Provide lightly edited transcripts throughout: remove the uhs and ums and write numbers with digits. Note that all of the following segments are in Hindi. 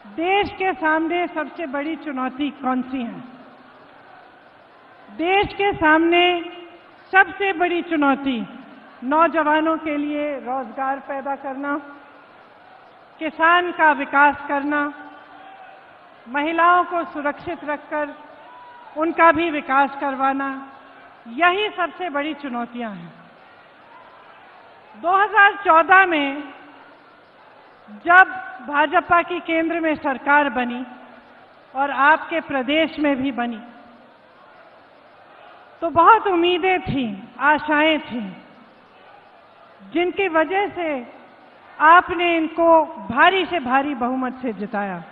देश के सामने सबसे बड़ी चुनौती कौन सी है? देश के सामने सबसे बड़ी चुनौती नौजवानों के लिए रोजगार पैदा करना, किसान का विकास करना, महिलाओं को सुरक्षित रखकर उनका भी विकास करवाना, यही सबसे बड़ी चुनौतियां हैं। 2014 में जब भाजपा की केंद्र में सरकार बनी और आपके प्रदेश में भी बनी, तो बहुत उम्मीदें थीं, आशाएं थीं, जिनकी वजह से आपने इनको भारी से भारी बहुमत से जिताया।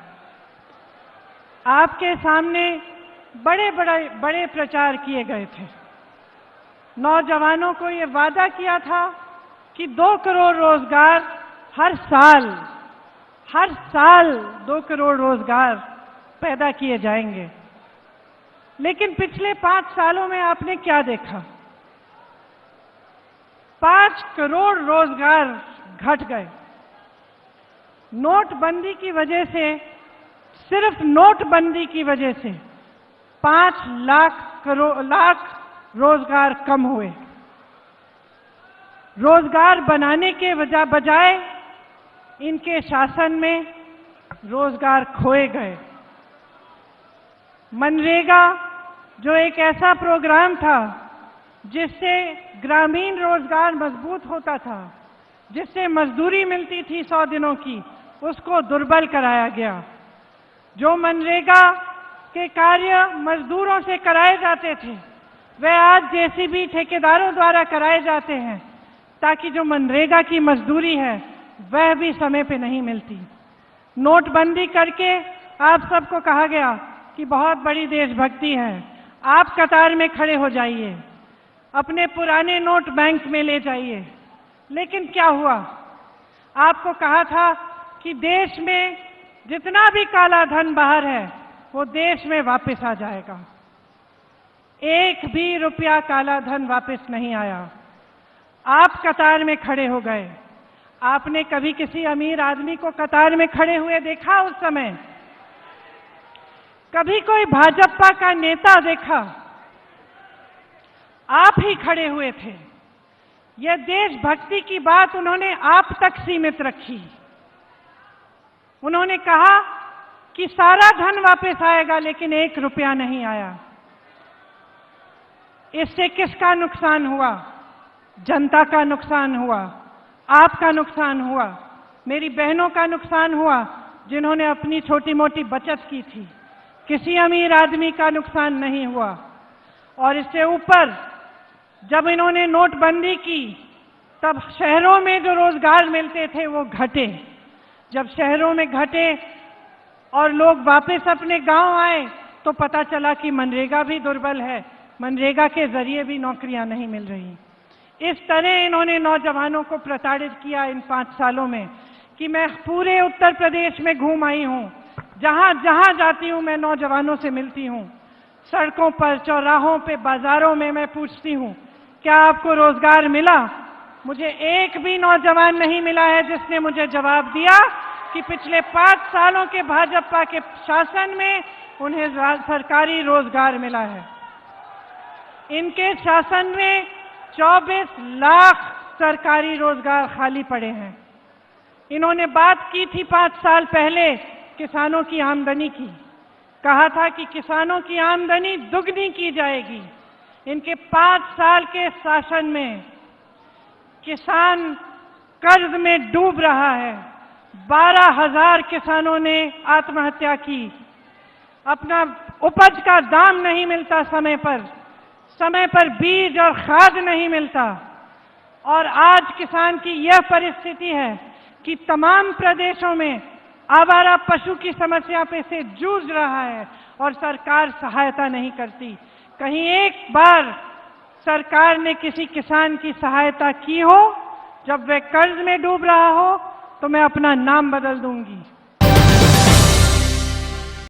आपके सामने बड़े प्रचार किए गए थे। नौजवानों को ये वादा किया था कि 2 करोड़ रोजगार हर साल 2 करोड़ रोजगार पैदा किए जाएंगे। लेकिन पिछले 5 सालों में आपने क्या देखा? 5 करोड़ रोजगार घट गए। नोटबंदी की वजह से, सिर्फ नोटबंदी की वजह से 5 लाख रोजगार कम हुए। रोजगार बनाने के बजाय इनके शासन में रोजगार खोए गए। मनरेगा जो एक ऐसा प्रोग्राम था जिससे ग्रामीण रोजगार मजबूत होता था, जिससे मजदूरी मिलती थी 100 दिनों की, उसको दुर्बल कराया गया। जो मनरेगा के कार्य मजदूरों से कराए जाते थे, वे आज जेसीबी ठेकेदारों द्वारा कराए जाते हैं, ताकि जो मनरेगा की मजदूरी है वह भी समय पे नहीं मिलती। नोटबंदी करके आप सबको कहा गया कि बहुत बड़ी देशभक्ति है, आप कतार में खड़े हो जाइए, अपने पुराने नोट बैंक में ले जाइए। लेकिन क्या हुआ? आपको कहा था कि देश में जितना भी काला धन बाहर है वो देश में वापस आ जाएगा। 1 भी रुपया काला धन वापस नहीं आया। आप कतार में खड़े हो गए। आपने कभी किसी अमीर आदमी को कतार में खड़े हुए देखा? उस समय कभी कोई भाजपा का नेता देखा? आप ही खड़े हुए थे। यह देशभक्ति की बात उन्होंने आप तक सीमित रखी। उन्होंने कहा कि सारा धन वापस आएगा, लेकिन 1 रुपया नहीं आया। इससे किसका नुकसान हुआ? जनता का नुकसान हुआ, आपका नुकसान हुआ, मेरी बहनों का नुकसान हुआ जिन्होंने अपनी छोटी मोटी बचत की थी। किसी अमीर आदमी का नुकसान नहीं हुआ। और इससे ऊपर जब इन्होंने नोटबंदी की, तब शहरों में जो रोजगार मिलते थे वो घटे। जब शहरों में घटे और लोग वापस अपने गांव आए, तो पता चला कि मनरेगा भी दुर्बल है, मनरेगा के जरिए भी नौकरियां नहीं मिल रही। इस तरह इन्होंने नौजवानों को प्रताड़ित किया इन 5 सालों में कि मैं पूरे उत्तर प्रदेश में घूम आई हूं। जहां जहां जाती हूं मैं नौजवानों से मिलती हूं। सड़कों पर, चौराहों पे, बाजारों में मैं पूछती हूं, क्या आपको रोजगार मिला? मुझे एक भी नौजवान नहीं मिला है जिसने मुझे जवाब दिया कि पिछले 5 सालों के भाजपा के शासन में उन्हें सरकारी रोजगार मिला है। इनके शासन में 24 लाख सरकारी रोजगार खाली पड़े हैं। इन्होंने बात की थी 5 साल पहले किसानों की आमदनी की। कहा था कि किसानों की आमदनी दुगनी की जाएगी। इनके 5 साल के शासन में किसान कर्ज में डूब रहा है। 12,000 किसानों ने आत्महत्या की। अपना उपज का दाम नहीं मिलता समय पर बीज और खाद नहीं मिलता। और आज किसान की यह परिस्थिति है कि तमाम प्रदेशों में आवारा पशु की समस्या पे से जूझ रहा है और सरकार सहायता नहीं करती। कहीं एक बार सरकार ने किसी किसान की सहायता की हो? जब वह कर्ज में डूब रहा हो तो मैं अपना नाम बदल दूंगी।